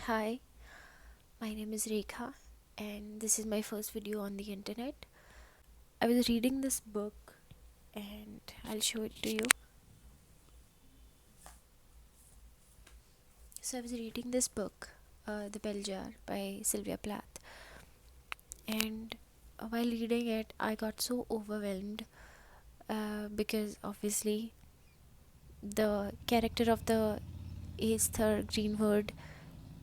Hi, my name is Rekha, and this is my first video on the internet. I was reading this book, and I'll show it to you. So, I was reading this book, The Bell Jar by Sylvia Plath, and while reading it, I got so overwhelmed because obviously the character of the Aesthur Greenwood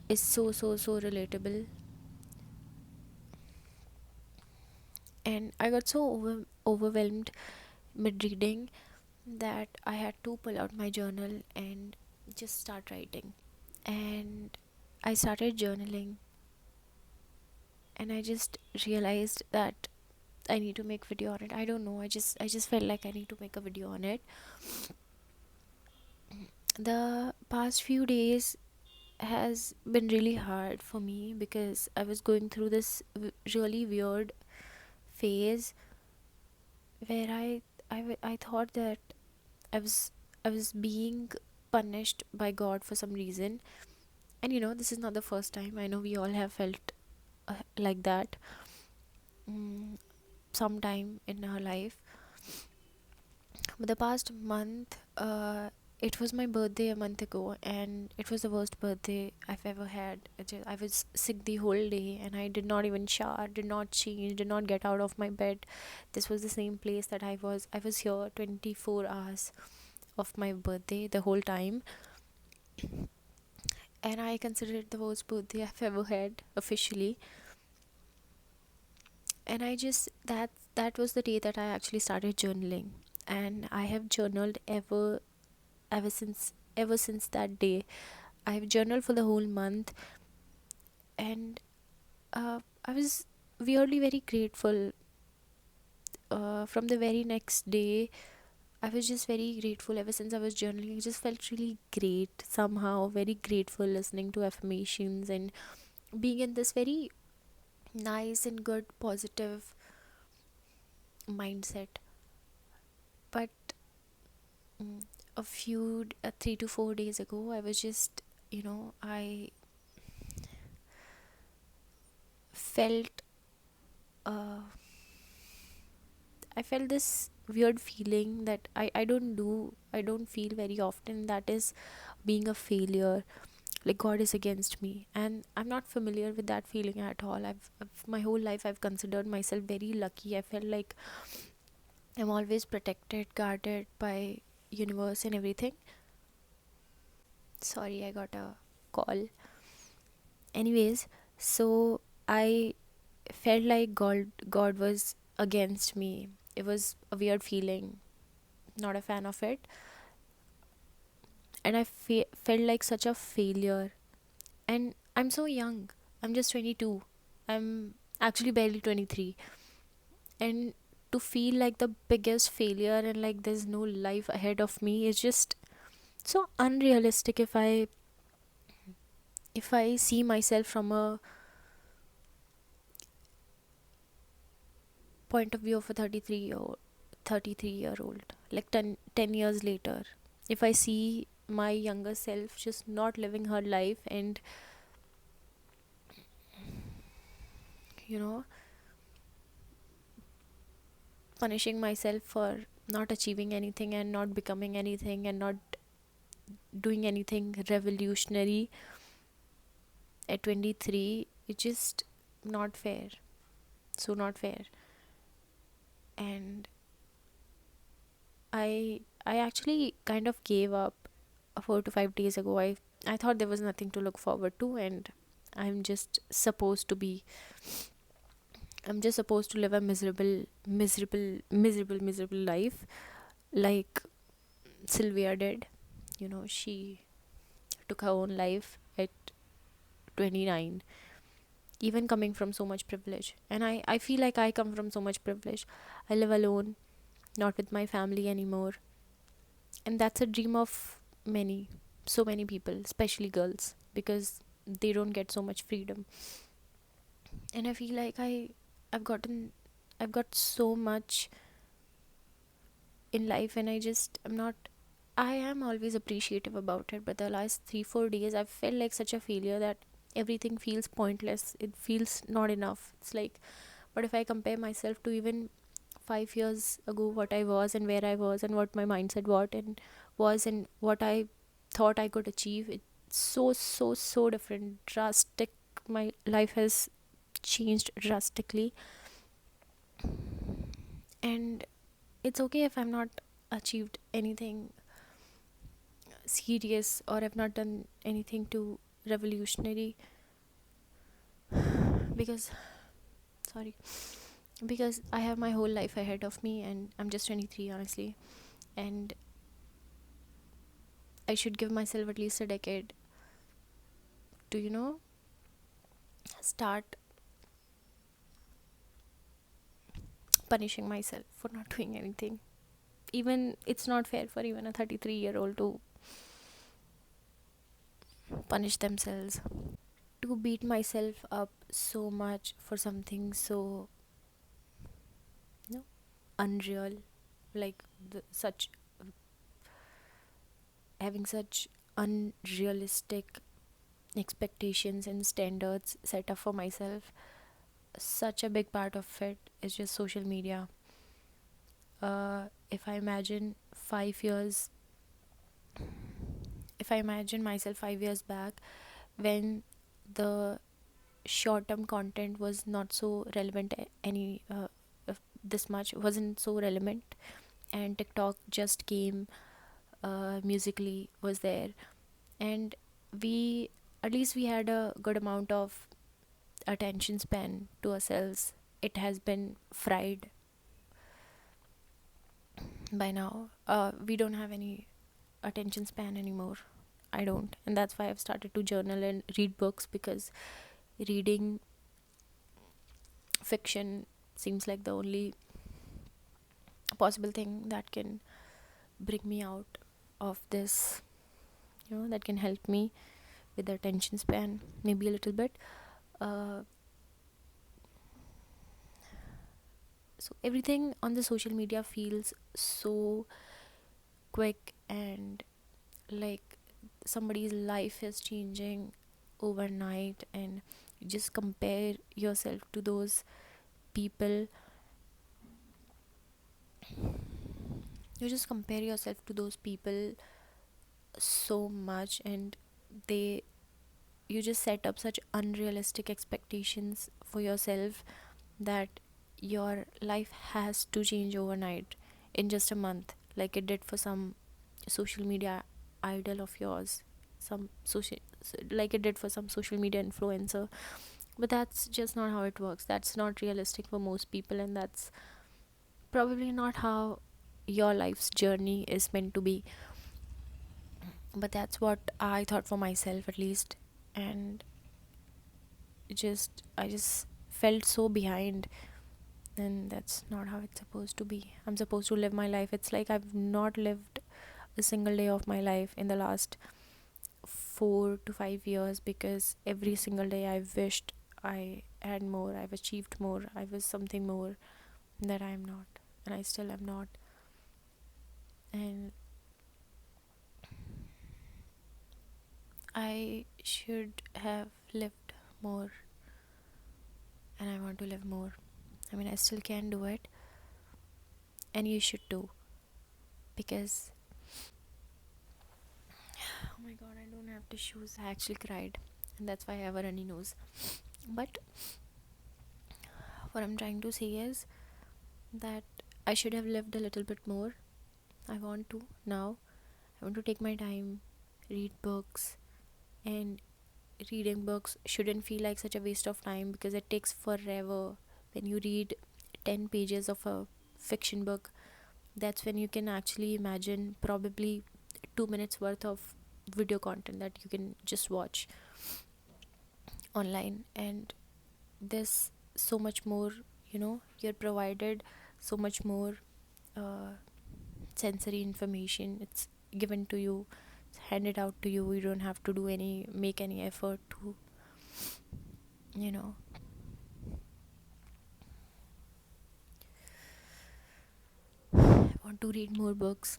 is so relatable, and I got so overwhelmed mid reading that I had to pull out my journal and just start writing. And I started journaling, and I just realized that I need to make video on it. I don't know, I just felt like I need to make a video on it. The past few days has been really hard for me because I was going through this really weird phase where I thought that I was I was being punished by God for some reason. And this is not the first time. I know we all have felt like that mm, sometime in our life. But the past month, it was my birthday a month ago, and it was the worst birthday I've ever had. I was sick the whole day, and I did not even shower, did not change, did not get out of my bed. This was the same place that I was. I was here 24 hours of my birthday the whole time, and I consider it the worst birthday I've ever had officially. And that was the day that I actually started journaling, and I have journaled ever since that day. I've journaled for the whole month, and I was weirdly very grateful. From the very next day, I was just very grateful. Ever since I was journaling, I just felt really great somehow, very grateful listening to affirmations and being in this very nice and good positive mindset. But mm, a few 3 to 4 days ago, I was just, felt uh, I felt this weird feeling that I don't feel very often, that is being a failure, like God is against me. And I'm not familiar with that feeling at all. I've my whole life I've considered myself very lucky. I felt like I'm always protected, guarded by universe and everything. Sorry, I got a call. Anyways, so I felt like God was against me. It was a weird feeling, not a fan of it. And felt like such a failure. And I'm so young. I'm just 22. I'm actually barely 23. And to feel like the biggest failure and like there's no life ahead of me is just so unrealistic if I see myself from a point of view of a 33-year old, like 10 years later. If I see my younger self just not living her life and you know punishing myself for not achieving anything and not becoming anything and not doing anything revolutionary at 23, it's just not fair. So not fair. And I actually kind of gave up 4 to 5 days ago. I thought there was nothing to look forward to, and I'm just supposed to be I'm just supposed to live a miserable life like Sylvia did. She took her own life at 29, even coming from so much privilege. And I feel like I come from so much privilege. I live alone, not with my family anymore. And that's a dream of so many people, especially girls, because they don't get so much freedom. And I feel like I've gotten, I've got so much in life, and I am always appreciative about it. But the last 3 4 days, I've felt like such a failure that everything feels pointless. It feels not enough. It's like, but if I compare myself to even 5 years ago, what I was and where I was and what my mindset was and what I thought I could achieve, it's so different, drastic. My life has changed drastically, and it's okay if I'm not achieved anything serious or I've not done anything too revolutionary, because sorry, because I have my whole life ahead of me and I'm just 23, honestly, and I should give myself at least a decade to, start punishing myself for not doing anything. Even it's not fair for even a 33-year-old to punish themselves, to beat myself up so much for something so, you know, unreal, like such having such unrealistic expectations and standards set up for myself. Such a big part of it is just social media. If I imagine 5 years, if I imagine myself 5 years back, when the short term content was not so relevant, any this much wasn't so relevant, and TikTok just came, musically was there, and we at least we had a good amount of attention span to ourselves. It has been fried by now. We don't have any attention span anymore. I don't, and that's why I've started to journal and read books, because reading fiction seems like the only possible thing that can bring me out of this, that can help me with the attention span, maybe a little bit. uh, so everything on the social media feels so quick, and like somebody's life is changing overnight, and you just compare yourself to those people. You just compare yourself to those people so much, and they you just set up such unrealistic expectations for yourself that your life has to change overnight, in just a month, like it did for some social media idol of yours, some social like it did for some social media influencer. But that's just not how it works. That's not realistic for most people, and that's probably not how your life's journey is meant to be. But that's what I thought for myself, at least. And I just felt so behind, and that's not how it's supposed to be. I'm supposed to live my life. It's like I've not lived a single day of my life in the last 4 to 5 years, because every single day I wished I had more, I've achieved more, I was something more that I'm not, and I still am not. And I should have lived more, and I want to live more. I mean, I still can do it, and you should too, because oh my god, I don't have tissues. I actually cried, and that's why I have a runny nose. But what I'm trying to say is that I should have lived a little bit more. I want to now. I want to take my time, read books, and reading books shouldn't feel like such a waste of time, because it takes forever. When you read 10 pages of a fiction book, that's when you can actually imagine probably 2 minutes worth of video content that you can just watch online. And there's so much more, you're provided so much more uh, sensory information. It's given to you, it's handed out to you. You don't have to make any effort to, you know want to read more books.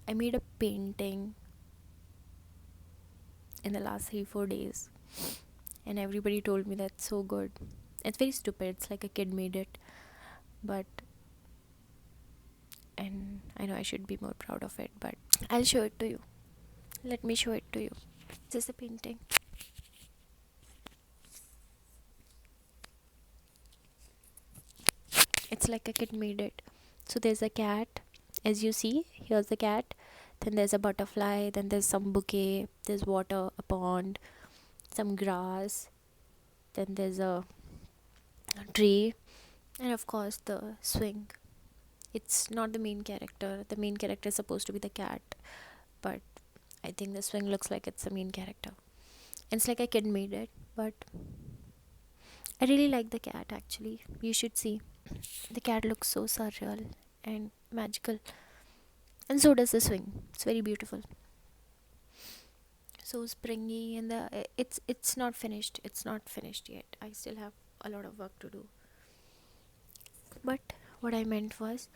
I made a painting in the last 3 4 days. and everybody told me that's so good. It's very stupid. It's like a kid made it, but and I know I should be more proud of it, but I'll show it to you. Let me show it to you. This is a painting. It's like a kid made it. So there's a cat, as you see. Here's the cat. Then there's a butterfly. Then there's some bouquet. There's water, a pond, some grass. Then there's a tree, and of course the swing. It's not the main character. The main character is supposed to be the cat, but I think the swing looks like it's the main character. It's like a kid made it, but I really like the cat actually. You should see. The cat looks so surreal and magical, and so does the swing. It's very beautiful. So springy, and it's not finished. It's not finished yet. I still have a lot of work to do. But what I meant was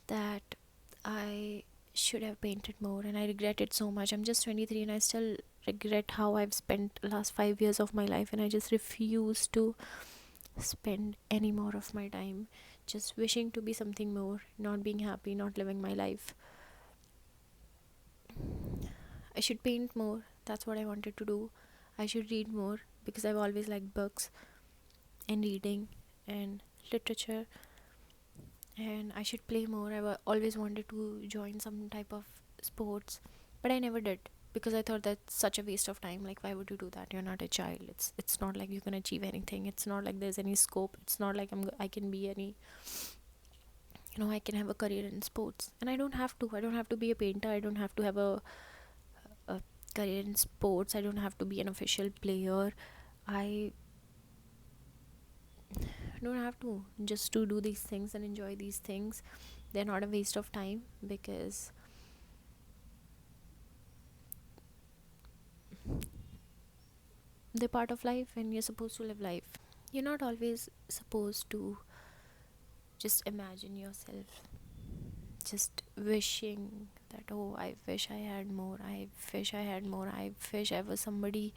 that I should have painted more, and I regret it so much. I'm just 23 and I still regret how I've spent last 5 years of my life, and I just refuse to spend any more of my time just wishing to be something more, not being happy, not living my life. I should paint more. That's what I wanted to do. I should read more because I've always liked books and reading and literature, and I should play more. I've always wanted to join some type of sports, but I never did because I thought that's such a waste of time. Like, why would you do that? You're not a child. It's not like you can achieve anything. It's not like there's any scope. It's not like I can be any, I can have a career in sports, and I don't have to. I don't have to be a painter. I don't have to have a career in sports. I don't have to be an official player. I don't have to just to do these things and enjoy these things. They're not a waste of time because they're part of life and you're supposed to live life. You're not always supposed to just imagine yourself just wishing that, oh, I wish I had more, I wish I had more, I wish I was somebody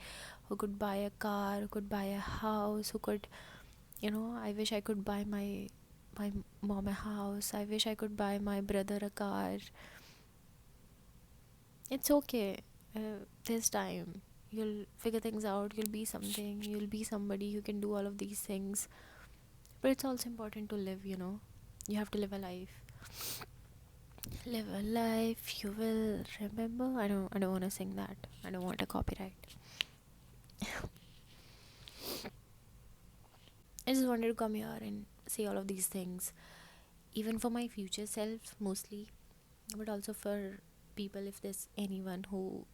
who could buy a car, who could buy a house, who could, I wish I could buy my mom a house, I wish I could buy my brother a car. It's okay. This time you'll figure things out, you'll be something, you'll be somebody who can do all of these things. But it's also important to live, you have to live a life. Live a life you will remember. I don't want to sing that. I don't want a copyright. I just wanted to come here and say all of these things, even for my future self mostly, but also for people, if there's anyone who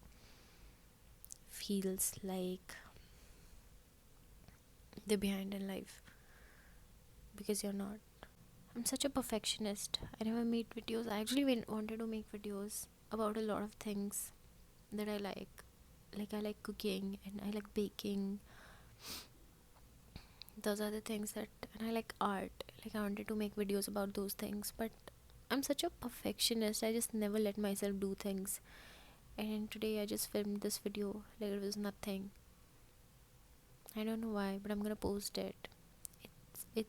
feels like they're behind in life, because you're not. I'm such a perfectionist. I never made videos. I actually wanted to make videos about a lot of things that I like. Like, I like cooking and I like baking. Those are the things that, and I like art. Like, I wanted to make videos about those things, but I'm such a perfectionist. I just never let myself do things. And today I just filmed this video like it was nothing. I don't know why, but I'm gonna post it. It's it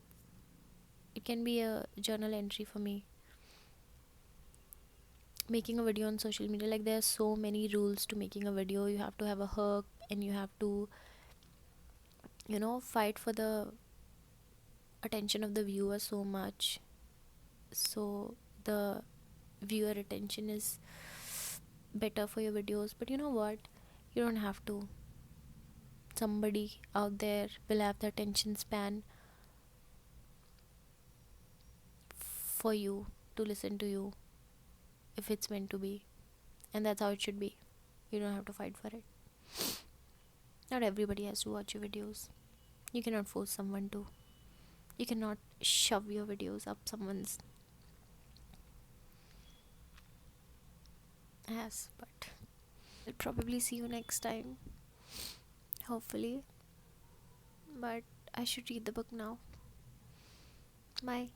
it can be a journal entry for me. Making a video on social media, like, there are so many rules to making a video. You have to have a hook, and you have to, fight for the attention of the viewer so much, so the viewer attention is better for your videos. But you know what, you don't have to. Somebody out there will have the attention span for you to listen to you if it's meant to be, and that's how it should be. You don't have to fight for it. Not everybody has to watch your videos. You cannot force someone to. You cannot shove your videos up someone's ass. But I'll probably see you next time, hopefully. But I should read the book now. Bye.